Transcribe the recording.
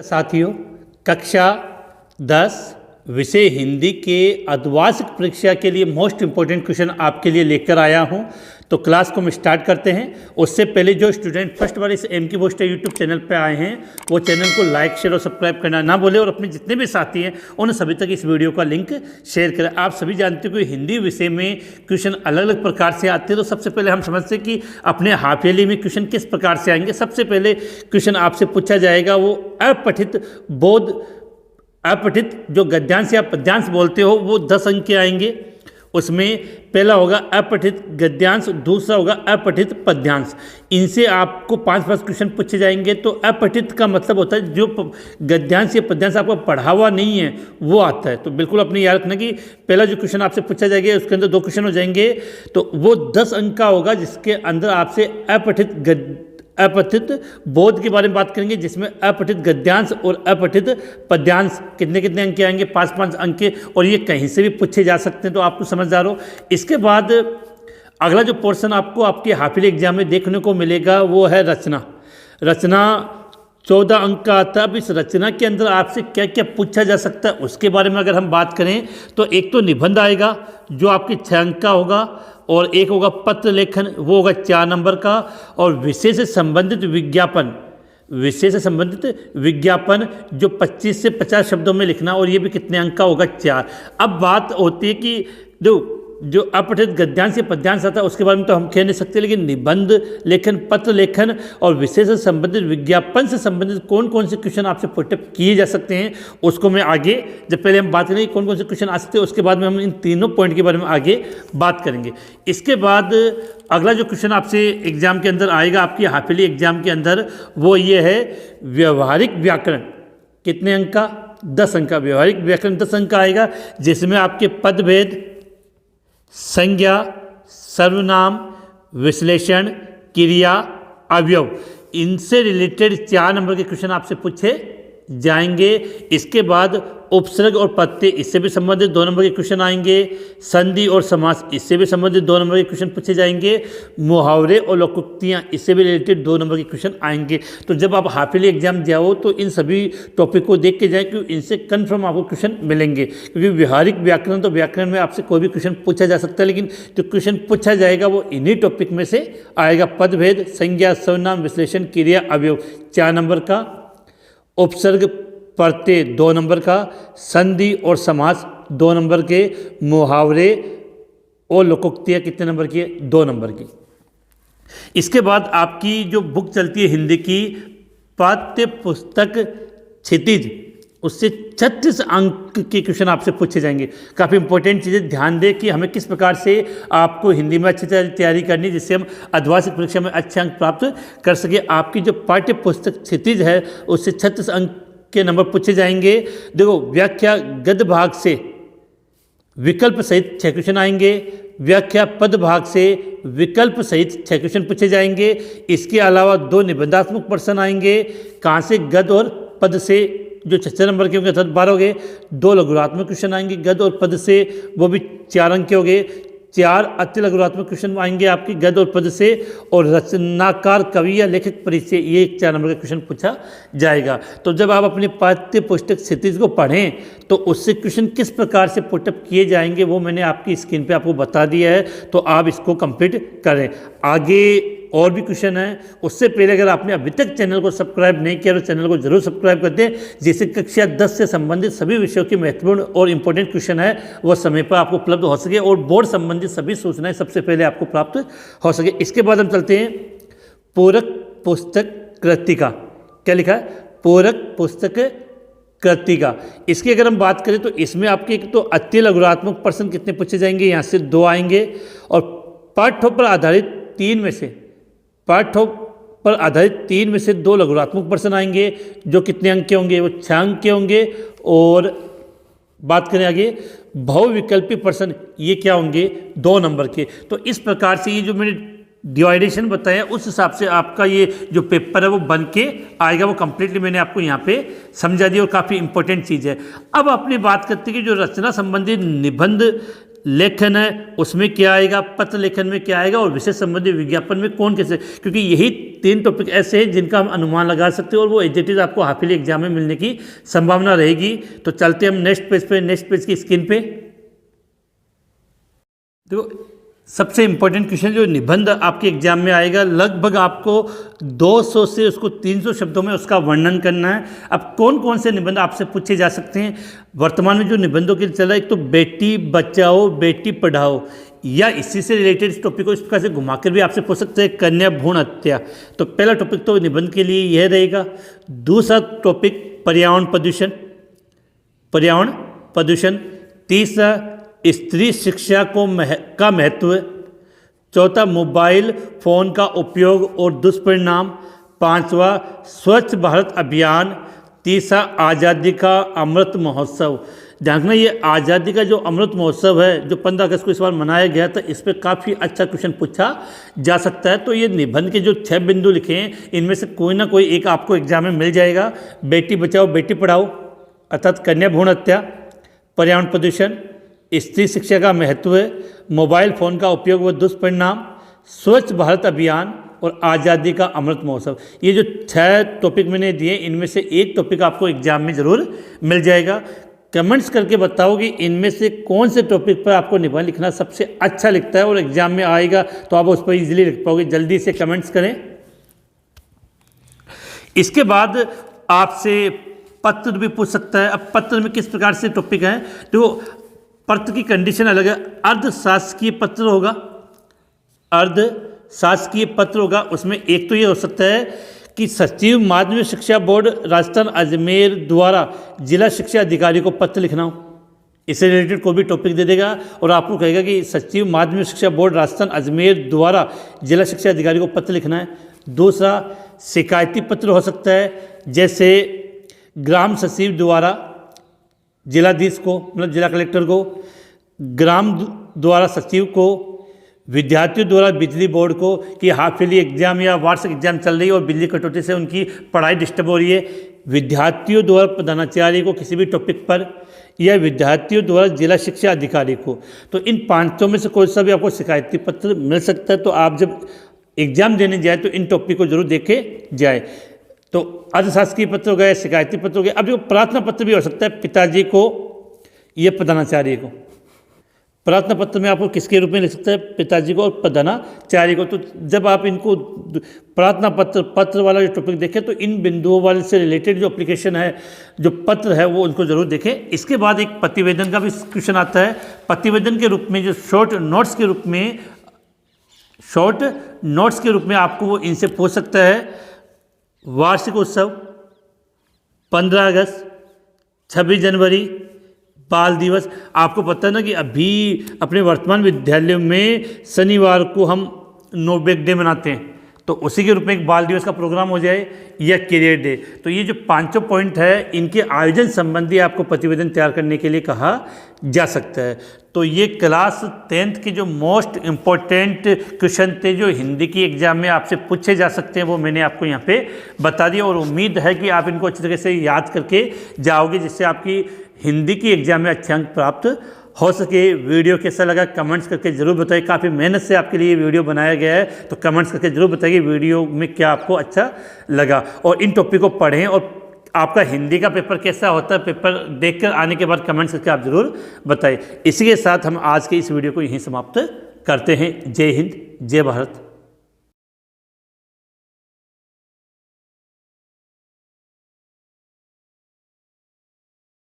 साथियों, कक्षा 10 विषय हिंदी के अर्धवार्षिक परीक्षा के लिए मोस्ट इम्पोर्टेंट क्वेश्चन आपके लिए लेकर आया हूं। तो क्लास को हम स्टार्ट करते हैं। उससे पहले जो स्टूडेंट फर्स्ट बार इस एम की पोस्टर यूट्यूब चैनल पे आए हैं वो चैनल को लाइक शेयर और सब्सक्राइब करना ना भूलें और अपने जितने भी साथी हैं उन सभी तक इस वीडियो का लिंक शेयर करें। आप सभी जानते हो कि हिंदी विषय में क्वेश्चन अलग अलग प्रकार से आते हैं। तो सबसे पहले हम समझते हैं कि अपने हाफ ईयरली में क्वेश्चन किस प्रकार से आएंगे। सबसे पहले क्वेश्चन आपसे पूछा जाएगा वो अपठित जो गद्यांश या पद्यांश बोलते हो वो 10 अंक के आएंगे। उसमें पहला होगा अपठित गद्यांश, दूसरा होगा अपठित पद्यांश। इनसे आपको 5 क्वेश्चन पूछे जाएंगे। तो अपठित का मतलब होता है जो गद्यांश या पद्यांश आपको पढ़ा हुआ नहीं है वो आता है। तो बिल्कुल अपने याद रखना कि पहला जो क्वेश्चन आपसे पूछा जाएगा उसके अंदर 2 क्वेश्चन हो जाएंगे। तो वो 10 अंक का होगा जिसके अंदर आपसे अपठित बोध के बारे में बात करेंगे, जिसमें अपठित गद्यांश और अपठित पद्यांश कितने कितने अंक के आएंगे, 5 अंक के, और ये कहीं से भी पूछे जा सकते हैं। तो आपको समझदार हो। इसके बाद अगला जो पोर्शन आपको आपके हाफ ईयरली एग्जाम में देखने को मिलेगा वो है रचना। 14 अंक का आता है। अब इस रचना के अंदर आपसे क्या क्या पूछा जा सकता है उसके बारे में अगर हम बात करें तो एक तो निबंध आएगा जो आपके 6 अंक का होगा, और एक होगा पत्र लेखन, वो होगा 4 नंबर का, और विषय से संबंधित विज्ञापन जो 25 से 50 शब्दों में लिखना, और ये भी कितने अंक का होगा, 4। अब बात होती है कि जो अपठित गद्यांश या पद्यांश आता है उसके बारे में तो हम कह नहीं सकते, लेकिन निबंध लेखन, पत्र लेखन और विषय से संबंधित विज्ञापन से संबंधित कौन कौन से क्वेश्चन आपसे पुटअप किए जा सकते हैं उसको मैं आगे, जब पहले हम बात करेंगे कौन कौन से क्वेश्चन आ सकते हैं उसके बाद में हम इन तीनों पॉइंट के बारे में आगे बात करेंगे। इसके बाद अगला जो क्वेश्चन आपसे एग्जाम के अंदर आएगा, आपकी हाफ ईयरली एग्जाम के अंदर, वो ये है व्यवहारिक व्याकरण। कितने अंक का? 10 अंक का व्यवहारिक व्याकरण 10 अंक का आएगा, जिसमें आपके पदभेद, संज्ञा, सर्वनाम, विश्लेषण, क्रिया, अवयव, इनसे रिलेटेड 4 नंबर के क्वेश्चन आपसे पूछे जाएंगे। इसके बाद उपसर्ग और प्रत्यय, इससे भी संबंधित 2 नंबर के क्वेश्चन आएंगे। संधि और समास, इससे भी संबंधित 2 नंबर के क्वेश्चन पूछे जाएंगे। मुहावरे और लोकोक्तियाँ, इससे भी रिलेटेड 2 नंबर के क्वेश्चन आएंगे। तो जब आप हाफ ईयरली एग्जाम जाओ तो इन सभी टॉपिक को देख के जाए क्योंकि इनसे कन्फर्म आपको क्वेश्चन मिलेंगे। क्योंकि व्यवहारिक व्याकरण, तो व्याकरण में आपसे कोई भी क्वेश्चन पूछा जा सकता है, लेकिन जो क्वेश्चन पूछा जाएगा वो इन्हीं टॉपिक में से आएगा। पदभेद, संज्ञा, सर्वनाम, विश्लेषण, क्रिया, अवयव 4 नंबर का, उपसर्ग प्रत्यय 2 नंबर का, संधि और समास 2 नंबर के, मुहावरे और लोकोक्तियाँ कितने नंबर की है? 2 नंबर की। इसके बाद आपकी जो बुक चलती है हिंदी की पाठ्य पुस्तक क्षितिज, उससे 36 अंक के क्वेश्चन आपसे पूछे जाएंगे। काफ़ी इंपॉर्टेंट चीज़ें ध्यान दें कि हमें किस प्रकार से आपको हिंदी में अच्छी तरह तैयारी करनी है जिससे हम अर्धवार्षिक परीक्षा में अच्छे अंक प्राप्त कर सके। आपकी जो पाठ्य पुस्तक क्षितिज है उससे 36 अंक के नंबर पूछे जाएंगे। देखो, व्याख्या गद्य भाग से विकल्प सहित 6 क्वेश्चन आएंगे। व्याख्या पद भाग से विकल्प सहित 6 क्वेश्चन पूछे जाएंगे। इसके अलावा 2 निबंधात्मक प्रश्न आएंगे। कहाँ से? गद्य और पद से, जो 6 नंबर के होंगे 12 हो गए। 2 लघुरात्मक क्वेश्चन आएंगे गद्य और पद से, वो भी 4 अंक के हो गए। 4 अति लघुरात्मक क्वेश्चन आएंगे आपकी गद्य और पद से, और रचनाकार, कवि या लेखक परिचय, ये 4 नंबर का क्वेश्चन पूछा जाएगा। तो जब आप अपने पाठ्य पुस्तक क्षितिज को पढ़ें तो उससे क्वेश्चन किस प्रकार से पुटअप किए जाएंगे वो मैंने आपकी स्क्रीन पे आपको बता दिया है। तो आप इसको कंप्लीट करें। आगे और भी क्वेश्चन है, उससे पहले अगर आपने अभी तक चैनल को सब्सक्राइब नहीं किया तो चैनल को जरूर सब्सक्राइब कर दें, जिससे कक्षा 10 से संबंधित सभी विषयों के महत्वपूर्ण और इंपॉर्टेंट क्वेश्चन है वो समय पर आपको उपलब्ध हो सके और बोर्ड संबंधित सभी सूचनाएं सबसे पहले आपको प्राप्त हो सके। इसके बाद हम चलते हैं पूरक पुस्तक कृतिका। क्या लिखा है? पूरक पुस्तक कृतिका। इसकी अगर हम बात करें तो इसमें आपके एक तो अति लघुरात्मक प्रश्न कितने पूछे जाएंगे? यहाँ से 2 आएंगे, और पाठ्यों पर आधारित 3 में से 2 लघुरात्मक प्रश्न आएंगे जो कितने अंक के होंगे? वो 6 अंक के होंगे। और बात करें आगे बहुविकल्पी प्रश्न, ये क्या होंगे? 2 नंबर के। तो इस प्रकार से ये जो मैंने डिवाइडेशन बताया उस हिसाब से आपका ये जो पेपर है वो बन के आएगा। वो कंप्लीटली मैंने आपको यहाँ पे समझा दिया और काफ़ी इंपॉर्टेंट चीज़ है। अब अपनी बात करते हैं कि जो रचना संबंधी निबंध लेखन है उसमें क्या आएगा, पत्र लेखन में क्या आएगा, और विषय संबंधी विज्ञापन में कौन कैसे, क्योंकि यही 3 टॉपिक ऐसे हैं जिनका हम अनुमान लगा सकते हैं और वो एज इट इज आपको हाफ ईयरली एग्जाम में मिलने की संभावना रहेगी। तो चलते हम नेक्स्ट पेज पे, नेक्स्ट पेज की स्क्रीन पे। तो सबसे इम्पोर्टेंट क्वेश्चन जो निबंध आपके एग्जाम में आएगा, लगभग आपको 200 से उसको 300 शब्दों में उसका वर्णन करना है। अब कौन कौन से निबंध आपसे पूछे जा सकते हैं वर्तमान में जो निबंधों के लिए चल रहा है, एक तो बेटी बचाओ बेटी पढ़ाओ, या इसी से रिलेटेड इस टॉपिक को इस प्रकार से घुमाकर भी आपसे पूछ सकते हैं कन्या भ्रूण हत्या। तो पहला टॉपिक तो निबंध के लिए यह रहेगा। दूसरा टॉपिक पर्यावरण प्रदूषण, पर्यावरण प्रदूषण। तीसरा स्त्री शिक्षा का महत्व। चौथा मोबाइल फ़ोन का उपयोग और दुष्परिणाम। पांचवा स्वच्छ भारत अभियान। तीसरा आज़ादी का अमृत महोत्सव। ध्यान रखना ये आज़ादी का जो अमृत महोत्सव है जो 15 अगस्त को इस बार मनाया गया था, इस पर काफ़ी अच्छा क्वेश्चन पूछा जा सकता है। तो ये निबंध के जो 6 बिंदु लिखे हैं इनमें से कोई ना कोई एक आपको एग्जाम में मिल जाएगा। बेटी बचाओ बेटी पढ़ाओ अर्थात कन्या भ्रूण हत्या, पर्यावरण प्रदूषण, स्त्री शिक्षा का महत्व, मोबाइल फ़ोन का उपयोग व दुष्परिणाम, स्वच्छ भारत अभियान और आज़ादी का अमृत महोत्सव। ये जो 6 टॉपिक मैंने दिए इनमें से एक टॉपिक आपको एग्जाम में ज़रूर मिल जाएगा। कमेंट्स करके बताओ कि इनमें से कौन से टॉपिक पर आपको निबंध लिखना सबसे अच्छा लगता है और एग्जाम में आएगा तो आप उस पर इजीली लिख पाओगे। जल्दी से कमेंट्स करें। इसके बाद आपसे पत्र भी पूछ सकता है। अब पत्र में किस प्रकार से टॉपिक हैं, तो पत्र की कंडीशन अलग है। अर्ध शासकीय पत्र होगा, अर्ध शासकीय पत्र होगा। उसमें एक तो ये हो सकता है कि सचिव माध्यमिक शिक्षा बोर्ड राजस्थान अजमेर द्वारा जिला शिक्षा अधिकारी को पत्र लिखना हो, इससे रिलेटेड कोई भी टॉपिक दे देगा और आपको कहेगा कि सचिव माध्यमिक शिक्षा बोर्ड राजस्थान अजमेर द्वारा जिला शिक्षा अधिकारी को पत्र लिखना है। दूसरा शिकायती पत्र हो सकता है, जैसे ग्राम सचिव द्वारा जिलाधीश को मतलब जिला कलेक्टर को, ग्राम द्वारा सचिव को, विद्यार्थियों द्वारा बिजली बोर्ड को कि हाफ ईयरली एग्जाम या वार्षिक एग्जाम चल रही है और बिजली कटौती से उनकी पढ़ाई डिस्टर्ब हो रही है, विद्यार्थियों द्वारा प्रधानाचार्य को किसी भी टॉपिक पर, या विद्यार्थियों द्वारा जिला शिक्षा अधिकारी को। तो इन 5 में से कोई सा भी आपको शिकायती पत्र मिल सकता है। तो आप जब एग्जाम देने जाए तो इन टॉपिक को जरूर देखे जाए। तो अर्धशासकीय पत्र हो गए, शिकायती पत्र हो गए। अब जो प्रार्थना पत्र भी हो सकता है पिताजी को या प्रधानाचार्य को। प्रार्थना पत्र में आपको किसके रूप में लिख सकता है, पिताजी को और प्रधानाचार्य को। तो जब आप इनको प्रार्थना पत्र वाला जो टॉपिक देखें तो इन बिंदुओं वाले से रिलेटेड जो एप्लीकेशन है, जो पत्र है वो उनको जरूर देखें। इसके बाद एक प्रतिवेदन का भी क्वेश्चन आता है। प्रतिवेदन के रूप में जो शॉर्ट नोट्स के रूप में आपको वो इनसे पूछ सकता है। वार्षिक उत्सव, 15 अगस्त, 26 जनवरी, बाल दिवस। आपको पता है ना कि अभी अपने वर्तमान विद्यालयों में शनिवार को हम नो बैग डे मनाते हैं, तो उसी के रूप में एक बाल दिवस का प्रोग्राम हो जाए या करियर डे। तो ये जो 5 पॉइंट है इनके आयोजन संबंधी आपको प्रतिवेदन तैयार करने के लिए कहा जा सकता है। तो ये क्लास 10th के जो मोस्ट इम्पॉर्टेंट क्वेश्चन थे जो हिंदी की एग्जाम में आपसे पूछे जा सकते हैं वो मैंने आपको यहाँ पे बता दिया और उम्मीद है कि आप इनको अच्छी तरह से याद करके जाओगे, जिससे आपकी हिंदी की एग्जाम में अच्छे अंक प्राप्त हो सके। वीडियो कैसा लगा कमेंट्स करके ज़रूर बताइए। काफ़ी मेहनत से आपके लिए ये वीडियो बनाया गया है, तो कमेंट्स करके ज़रूर बताइए वीडियो में क्या आपको अच्छा लगा। और इन टॉपिक को पढ़ें और आपका हिंदी का पेपर कैसा होता है, पेपर देखकर आने के बाद कमेंट्स करके आप ज़रूर बताइए। इसी के साथ हम आज के इस वीडियो को यहीं समाप्त करते हैं। जय हिंद, जय भारत।